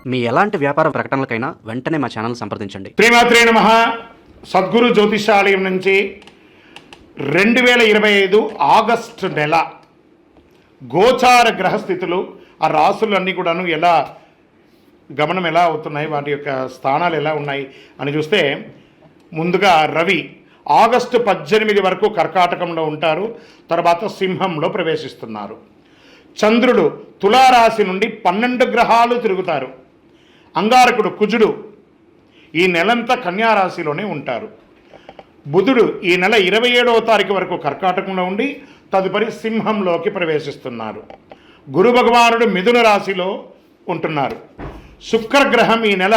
మీ ఎలాంటి వ్యాపార ప్రకటనలకైనా వెంటనే మా ఛానల్ సంప్రదించండి. శ్రీమాత్రే నమః. సద్గురు జ్యోతిషాలయం నుంచి 2025 ఆగస్టు నెల గోచార గ్రహస్థితులు, ఆ రాసులన్నీ కూడాను ఎలా గమనం ఎలా అవుతున్నాయి, వాటి యొక్క స్థానాలు ఎలా ఉన్నాయి అని చూస్తే, ముందుగా రవి ఆగస్టు 18 వరకు కర్కాటకంలో ఉంటారు, తర్వాత సింహంలో ప్రవేశిస్తున్నారు. చంద్రుడు తులారాశి నుండి 12 గ్రహాలు తిరుగుతారు. అంగారకుడు కుజుడు ఈ నెలంతా కన్యారాశిలోనే ఉంటారు. బుధుడు ఈ నెల 27వ తారీఖు వరకు కర్కాటకంలో ఉండి తదుపరి సింహంలోకి ప్రవేశిస్తున్నారు. గురు భగవానుడు మిథున రాశిలో ఉంటున్నారు. శుక్రగ్రహం ఈ నెల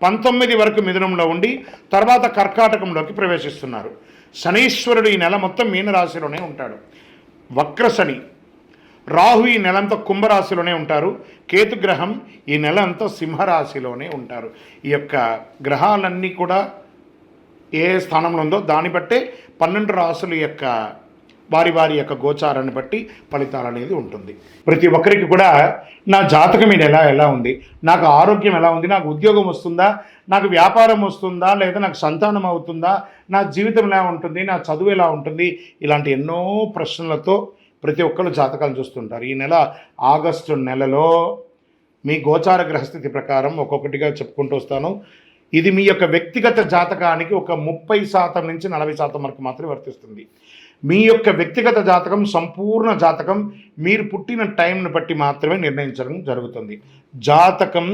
19 వరకు మిథునంలో ఉండి తర్వాత కర్కాటకంలోకి ప్రవేశిస్తున్నారు. శనీశ్వరుడు ఈ నెల మొత్తం మీనరాశిలోనే ఉంటాడు. వక్ర శని. రాహు ఈ నెలంతా కుంభరాశిలోనే ఉంటారు. కేతుగ్రహం ఈ నెల అంతా సింహరాశిలోనే ఉంటారు. ఈ యొక్క గ్రహాలన్నీ కూడా ఏ స్థానంలో ఉందో దాన్ని బట్టే 12 రాశుల యొక్క వారి యొక్క గోచారాన్ని బట్టి ఫలితాలు అనేది ఉంటుంది. ప్రతి ఒక్కరికి కూడా నా జాతకం ఇది ఎలా ఉంది, నాకు ఆరోగ్యం ఎలా ఉంది, నాకు ఉద్యోగం వస్తుందా, నాకు వ్యాపారం వస్తుందా, లేదా నాకు సంతానం అవుతుందా, నా జీవితం ఎలా ఉంటుంది, నా చదువు ఎలా ఉంటుంది, ఇలాంటి ఎన్నో ప్రశ్నలతో ప్రతి ఒక్కరు జాతకాలు చూస్తుంటారు. ఈ నెల ఆగస్టు నెలలో మీ గోచార గ్రహస్థితి ప్రకారం ఒక్కొక్కటిగా చెప్పుకుంటూ వస్తాను. ఇది మీ యొక్క వ్యక్తిగత జాతకానికి ఒక 30% నుంచి 40% వరకు మాత్రమే వర్తిస్తుంది. మీ యొక్క వ్యక్తిగత జాతకం, సంపూర్ణ జాతకం మీరు పుట్టిన టైంను బట్టి మాత్రమే నిర్ణయించడం జరుగుతుంది. జాతకం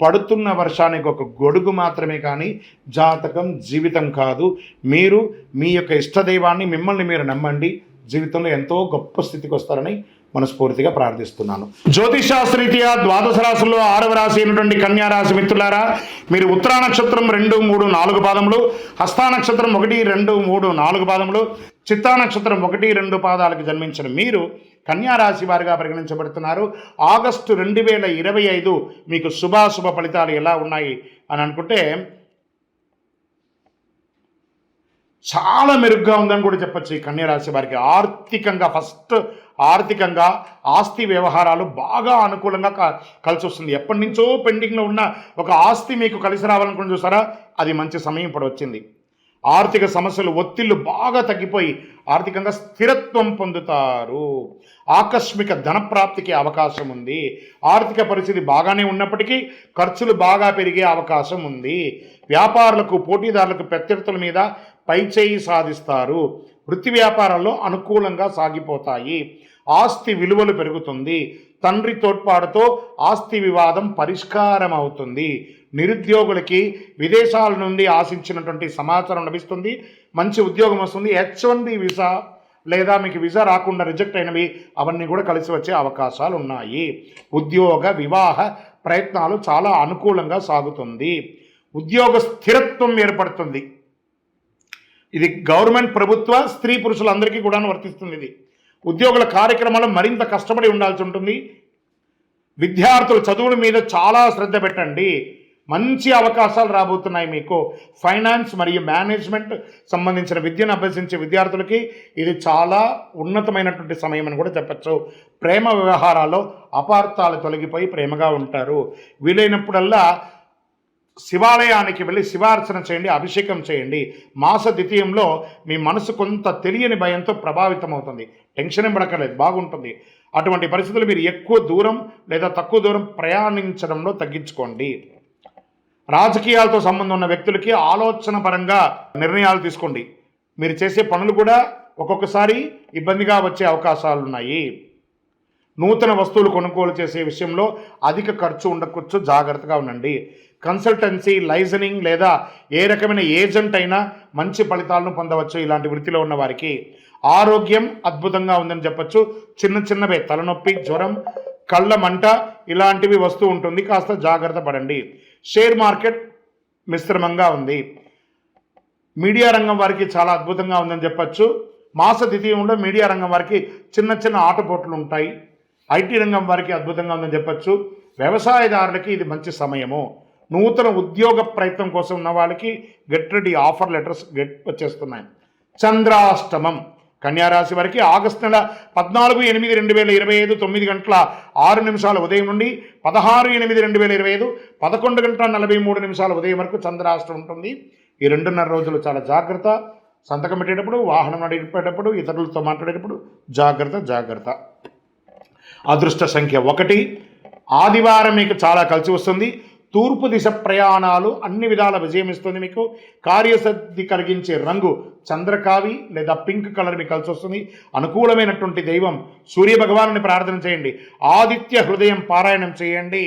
పడుతున్న వర్షానికి ఒక గొడుగు మాత్రమే, కానీ జాతకం జీవితం కాదు. మీరు మీ యొక్క ఇష్టదైవాన్ని, మిమ్మల్ని మీరు నమ్మండి, జీవితంలో ఎంతో గొప్ప స్థితికి వస్తారని మనస్ఫూర్తిగా ప్రార్థిస్తున్నాను. జ్యోతిషాస్త్రరీత్యా ద్వాదశ రాశుల్లో 6వ రాశి అయినటువంటి కన్యా రాశి మిత్రులారా, మీరు ఉత్తరా నక్షత్రం 2, 3, 4 పాదములు, హస్తా నక్షత్రం 1, 2, 3, 4 పాదములు, చిత్తా నక్షత్రం 1, 2 పాదాలకు జన్మించిన మీరు కన్యా రాశి వారిగా పరిగణించబడుతున్నారు. ఆగస్టు 2025 మీకు శుభాశుభ ఫలితాలు ఎలా ఉన్నాయి అని అనుకుంటే చాలా మెరుగ్గా ఉందని కూడా చెప్పచ్చు. ఈ కన్యరాశి వారికి ఆర్థికంగా ఆస్తి వ్యవహారాలు బాగా అనుకూలంగా కలిసి వస్తుంది. ఎప్పటి నుంచో పెండింగ్లో ఉన్న ఒక ఆస్తి మీకు కలిసి రావాలనుకుని చూసారా, అది మంచి సమయం ఇప్పుడు వచ్చింది. ఆర్థిక సమస్యలు, ఒత్తిళ్లు బాగా తగ్గిపోయి ఆర్థికంగా స్థిరత్వం పొందుతారు. ఆకస్మిక ధనప్రాప్తికి అవకాశం ఉంది. ఆర్థిక పరిస్థితి బాగానే ఉన్నప్పటికీ ఖర్చులు బాగా పెరిగే అవకాశం ఉంది. వ్యాపారులకు, పోటీదారులకు, ప్రత్యర్థుల మీద పైచేయి సాధిస్తారు. వృత్తి వ్యాపారాల్లో అనుకూలంగా సాగిపోతాయి. ఆస్తి విలువలు పెరుగుతుంది. తండ్రి తోడ్పాటుతో ఆస్తి వివాదం పరిష్కారం అవుతుంది. నిరుద్యోగులకి విదేశాల నుండి ఆశించినటువంటి సమాచారం లభిస్తుంది. మంచి ఉద్యోగం వస్తుంది. H1B వీసా లేదా మీకు వీసా రాకుండా రిజెక్ట్ అయినవి అవన్నీ కూడా కలిసి వచ్చే అవకాశాలు ఉన్నాయి. ఉద్యోగ వివాహ ప్రయత్నాలు చాలా అనుకూలంగా సాగుతుంది. ఉద్యోగ స్థిరత్వం ఏర్పడుతుంది. ఇది గవర్నమెంట్, ప్రభుత్వ, స్త్రీ పురుషులందరికీ కూడా వర్తిస్తుంది. ఇది ఉద్యోగుల కార్యక్రమాలు మరింత కష్టపడి ఉండాల్సి ఉంటుంది. విద్యార్థులు చదువుల మీద చాలా శ్రద్ధ పెట్టండి. మంచి అవకాశాలు రాబోతున్నాయి మీకు. ఫైనాన్స్ మరియు మేనేజ్మెంట్ సంబంధించిన విద్యను అభ్యసించే విద్యార్థులకి ఇది చాలా ఉన్నతమైనటువంటి సమయం అని కూడా చెప్పచ్చు. ప్రేమ వ్యవహారాల్లో అపార్థాలు తొలగిపోయి ప్రేమగా ఉంటారు. వీలైనప్పుడల్లా శివాలయానికి వెళ్ళి శివార్చన చేయండి, అభిషేకం చేయండి. మాస ద్వితీయంలో మీ మనసు కొంత తెలియని భయంతో ప్రభావితం అవుతుంది. టెన్షన్ ఏం పడక్కర్లేదు, బాగుంటుంది. అటువంటి పరిస్థితులు మీరు ఎక్కువ దూరం లేదా తక్కువ దూరం ప్రయాణించడంలో తగ్గించుకోండి. రాజకీయాలతో సంబంధం ఉన్న వ్యక్తులకి ఆలోచన పరంగా నిర్ణయాలు తీసుకోండి. మీరు చేసే పనులు కూడా ఒక్కొక్కసారి ఇబ్బందిగా వచ్చే అవకాశాలు ఉన్నాయి. నూతన వస్తువులు కొనుగోలు చేసే విషయంలో అధిక ఖర్చు ఉండకొచ్చు, జాగ్రత్తగా ఉండండి. కన్సల్టెన్సీ, లైజనింగ్ లేదా ఏ రకమైన ఏజెంట్ అయినా మంచి ఫలితాలను పొందవచ్చు. ఇలాంటి వృత్తిలో ఉన్న వారికి ఆరోగ్యం అద్భుతంగా ఉందని చెప్పచ్చు. చిన్నవే తలనొప్పి, జ్వరం, కళ్ళ మంట ఇలాంటివి వస్తూ ఉంటుంది. కాస్త జాగ్రత్త పడండి. షేర్ మార్కెట్ మిశ్రమంగా ఉంది. మీడియా రంగం వారికి చాలా అద్భుతంగా ఉందని చెప్పచ్చు. మాస ద్వితీయంలో మీడియా రంగం వారికి చిన్న ఆటపోట్లు ఉంటాయి. ఐటీ రంగం వారికి అద్భుతంగా ఉందని చెప్పచ్చు. వ్యవసాయదారులకి ఇది మంచి సమయము. నూతన ఉద్యోగ ప్రయత్నం కోసం ఉన్న వాళ్ళకి గెట్ రెడీ, ఆఫర్ లెటర్స్ వచ్చేస్తున్నాయి. చంద్రాష్టమం కన్యారాశి వారికి ఆగస్టు నెల 14/8/2025 9:06 ఉదయం నుండి 16/8/2025 11:43 ఉదయం వరకు చంద్రాష్టం ఉంటుంది. ఈ 2.5 రోజులు చాలా జాగ్రత్త. సంతకం పెట్టేటప్పుడు, వాహనం నడిపేటప్పుడు, ఇతరులతో మాట్లాడేటప్పుడు జాగ్రత్త. అదృష్ట సంఖ్య 1. ఆదివారం మీకు చాలా కలిసి వస్తుంది. తూర్పు దిశ ప్రయాణాలు అన్ని విధాల విజయం ఇస్తుంది. మీకు కార్యసిద్ధి కలిగించే రంగు చంద్రకావి లేదా పింక్ కలర్ మీకు కలిసి వస్తుంది. అనుకూలమైనటువంటి దైవం సూర్య భగవానుని ప్రార్థన చేయండి. ఆదిత్య హృదయం పారాయణం చేయండి.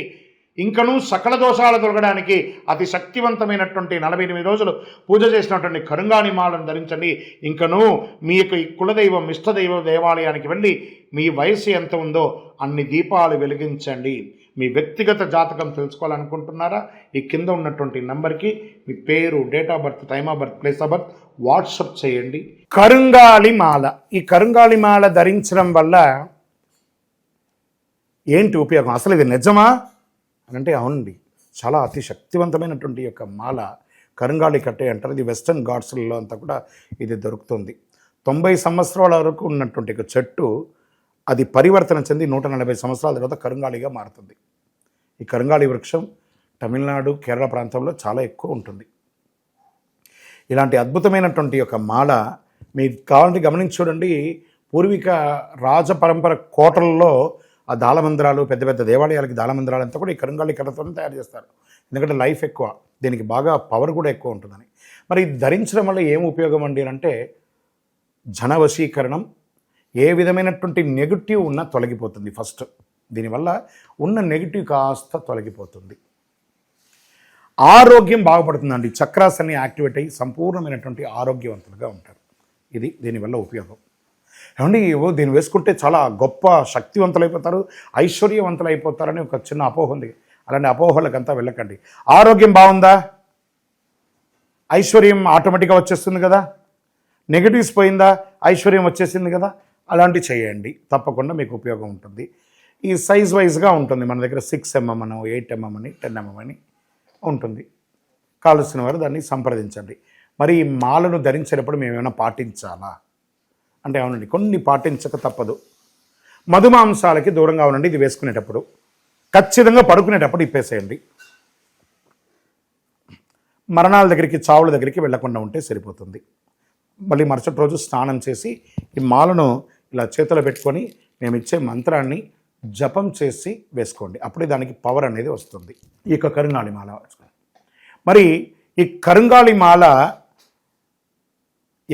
ఇంకనూ సకల దోషాలు తొలగడానికి అతి శక్తివంతమైనటువంటి 48 రోజులు పూజ చేసినటువంటి కరుంగాని మాలను ధరించండి. ఇంకనూ మీ యొక్క కులదైవం ఇష్టదైవ దేవాలయానికి వెళ్ళి మీ వయసు ఎంత ఉందో అన్ని దీపాలు వెలిగించండి. మీ వ్యక్తిగత జాతకం తెలుసుకోవాలనుకుంటున్నారా? ఈ కింద ఉన్నటువంటి నంబర్కి మీ పేరు, date of birth, time of birth, place of birth WhatsApp చేయండి. కరుంగాలి మాల. ఈ కరుంగాలి మాల ధరించడం వల్ల ఏంటి ఉపయోగం? అసలు ఇది నిజమా అని అంటే అవునండి, చాలా అతి శక్తివంతమైనటువంటి యొక్క మాల కరుంగాలి కట్టే అంటారు. ఇది వెస్టర్న్ ఘాట్స్లలో అంతా కూడా ఇది దొరుకుతుంది. 90 సంవత్సరాల వరకు ఉన్నటువంటి ఒక చెట్టు అది పరివర్తన చెంది 140 సంవత్సరాల తర్వాత కరుంగాలిగా మారుతుంది. ఈ కరుంగాలి వృక్షం తమిళనాడు, కేరళ ప్రాంతంలో చాలా ఎక్కువ ఉంటుంది. ఇలాంటి అద్భుతమైనటువంటి ఒక మాల మీకు కావాలంటే గమనించి చూడండి. పూర్వీక రాజపరంపర కోటలలో ఆ దాళమందిరాలు, పెద్ద పెద్ద దేవాలయాలకి దాళమందిరాలు అంతా కూడా ఈ కరుంగాలి కర్రతో తయారు చేస్తారు. ఎందుకంటే లైఫ్ ఎక్కువ, దీనికి బాగా పవర్ కూడా ఎక్కువ ఉంటుందని. మరి ఇది ధరించడం వల్ల ఏం ఉపయోగం అండి అంటే జన వశీకరణం, ఏ విధమైనటువంటి నెగిటివ్ ఉన్నా తొలగిపోతుంది. ఫస్ట్ దీనివల్ల ఉన్న నెగిటివ్ కాస్త తొలగిపోతుంది. ఆరోగ్యం బాగుపడుతుందండి. చక్రాస్ అన్ని యాక్టివేట్ అయ్యి సంపూర్ణమైనటువంటి ఆరోగ్యవంతులుగా ఉంటారు. ఇది దీనివల్ల ఉపయోగం. ఏమండి దీన్ని వేసుకుంటే చాలా గొప్ప శక్తివంతులైపోతారు, ఐశ్వర్యవంతులైపోతారని ఒక చిన్న అపోహ ఉంది. అలాంటి అపోహలకంతా వెళ్ళకండి. ఆరోగ్యం బాగుందా, ఐశ్వర్యం ఆటోమేటిక్గా వచ్చేస్తుంది కదా. నెగిటివ్స్ పోయిందా, ఐశ్వర్యం వచ్చేసింది కదా. అలాంటివి చేయండి, తప్పకుండా మీకు ఉపయోగం ఉంటుంది. ఈ సైజ్ వైజ్గా ఉంటుంది. మన దగ్గర 6 mm అని, 8 mm అని, 10 mm అని ఉంటుంది. కావలసిన వారు దాన్ని సంప్రదించండి. మరి ఈ మాలను ధరించేటప్పుడు మేము ఏమైనా పాటించాలా అంటే అవునండి, కొన్ని పాటించక తప్పదు. మధుమాంసాలకి దూరంగా ఉండండి. ఇది వేసుకునేటప్పుడు ఖచ్చితంగా పడుకునేటప్పుడు ఇప్పేసేయండి. మరణాల దగ్గరికి, చావుల దగ్గరికి వెళ్లకుండా ఉంటే సరిపోతుంది. మళ్ళీ మరుసటి రోజు స్నానం చేసి ఈ మాలను ఇలా చేతిలో పెట్టుకొని మేము ఇచ్చే మంత్రాన్ని జపం చేసి వేసుకోండి. అప్పుడే దానికి పవర్ అనేది వస్తుంది. ఈ యొక్క కరుంగాళి మాల. మరి ఈ కరుంగాళి మాల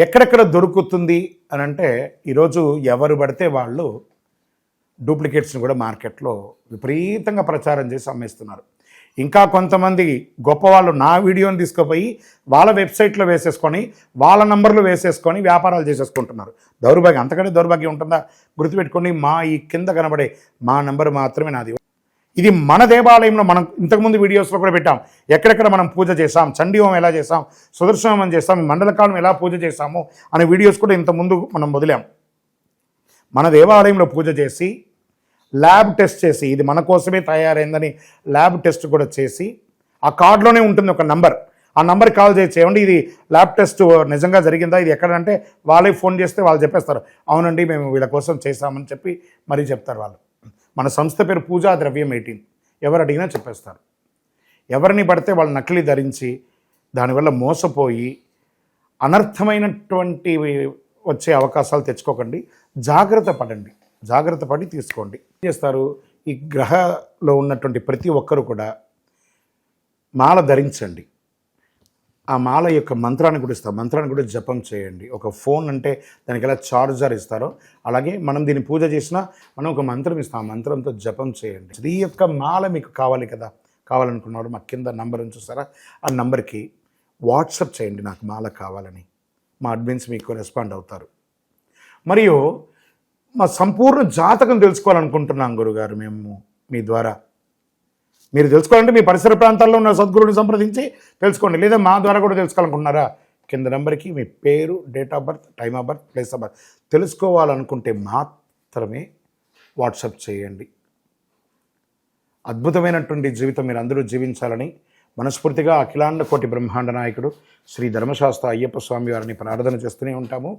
ఎక్కడెక్కడ దొరుకుతుంది అని అంటే ఈరోజు ఎవరు పడితే వాళ్ళు డూప్లికేట్స్ని కూడా మార్కెట్లో విపరీతంగా ప్రచారం చేసి అమ్మేస్తున్నారు. ఇంకా కొంతమంది గొప్పవాళ్ళు నా వీడియోని తీసుకుపోయి వాళ్ళ వెబ్సైట్లో వేసేసుకొని వాళ్ళ నంబర్లు వేసేసుకొని వ్యాపారాలు చేసేసుకుంటున్నారు. దౌర్భాగ్యం, అంతకంటే దౌర్భాగ్యం ఉంటుందా? గుర్తుపెట్టుకోండి, మా ఈ కింద కనబడే మా నంబర్ మాత్రమే నాది. ఇది మన దేవాలయంలో మనం ఇంతకుముందు వీడియోస్లో కూడా పెట్టాం. ఎక్కడెక్కడ మనం పూజ చేసాం, చండీ హోమం ఎలా చేసాం, సుదర్శన హోమం చేసాం, మండలకాలం ఎలా పూజ చేసాము అనే వీడియోస్ కూడా ఇంతకుముందు మనం వదిలాం. మన దేవాలయంలో పూజ చేసి ల్యాబ్ టెస్ట్ చేసి ఇది మన కోసమే తయారైందని ల్యాబ్ టెస్ట్ కూడా చేసి ఆ కార్డులోనే ఉంటుంది ఒక నంబర్. ఆ నంబర్కి కాల్ చేసి ఏమండి ఇది ల్యాబ్ టెస్ట్ నిజంగా జరిగిందా, ఇది ఎక్కడంటే వాళ్ళే ఫోన్ చేస్తే వాళ్ళు చెప్పేస్తారు, అవునండి మేము వీళ్ళ కోసం చేశామని చెప్పి మరీ చెప్తారు వాళ్ళు. మన సంస్థ పేరు పూజా ద్రవ్యం 18. ఎవరు అడిగినా చెప్పేస్తారు. ఎవరిని పడితే వాళ్ళు నకిలీ ధరించి దానివల్ల మోసపోయి అనర్థమైనటువంటి వచ్చే అవకాశాలు తెచ్చుకోకండి. జాగ్రత్త పడండి, జాగ్రత్త పడి తీసుకోండి. ఏం చేస్తారు, ఈ గ్రహలో ఉన్నటువంటి ప్రతి ఒక్కరు కూడా మాల ధరించండి. ఆ మాల యొక్క మంత్రాన్ని కూడా ఇస్తారు, మంత్రాన్ని కూడా జపం చేయండి. ఒక ఫోన్ అంటే దానికి ఎలా చార్జర్ ఇస్తారో అలాగే మనం దీన్ని పూజ చేసినా మనం ఒక మంత్రం ఇస్తాం, ఆ మంత్రంతో జపం చేయండి. ఈ యొక్క మాల మీకు కావాలి కదా, కావాలనుకున్నవాడు మా కింద నంబర్ చూస్తారా, ఆ నంబర్కి వాట్సాప్ చేయండి నాకు మాల కావాలని. మా అడ్మిన్స్ మీకు రెస్పాండ్ అవుతారు. మరియు మా సంపూర్ణ జాతకం తెలుసుకోవాలనుకుంటున్నాం గురుగారు మేము మీ ద్వారా. మీరు తెలుసుకోవాలంటే మీ పరిసర ప్రాంతాల్లో ఉన్న సద్గురుని సంప్రదించి తెలుసుకోండి, లేదా మా ద్వారా కూడా తెలుసుకోవాలనుకుంటున్నారా, కింద నెంబర్కి మీ పేరు, date of birth, time of birth, place of birth తెలుసుకోవాలనుకుంటే మాత్రమే వాట్సాప్ చేయండి. అద్భుతమైనటువంటి జీవితం మీరు అందరూ జీవించాలని మనస్ఫూర్తిగా అఖిలాండ కోటి బ్రహ్మాండ నాయకుడు శ్రీ ధర్మశాస్త్ర అయ్యప్ప స్వామి వారిని ప్రార్థన చేస్తూనే ఉంటాము.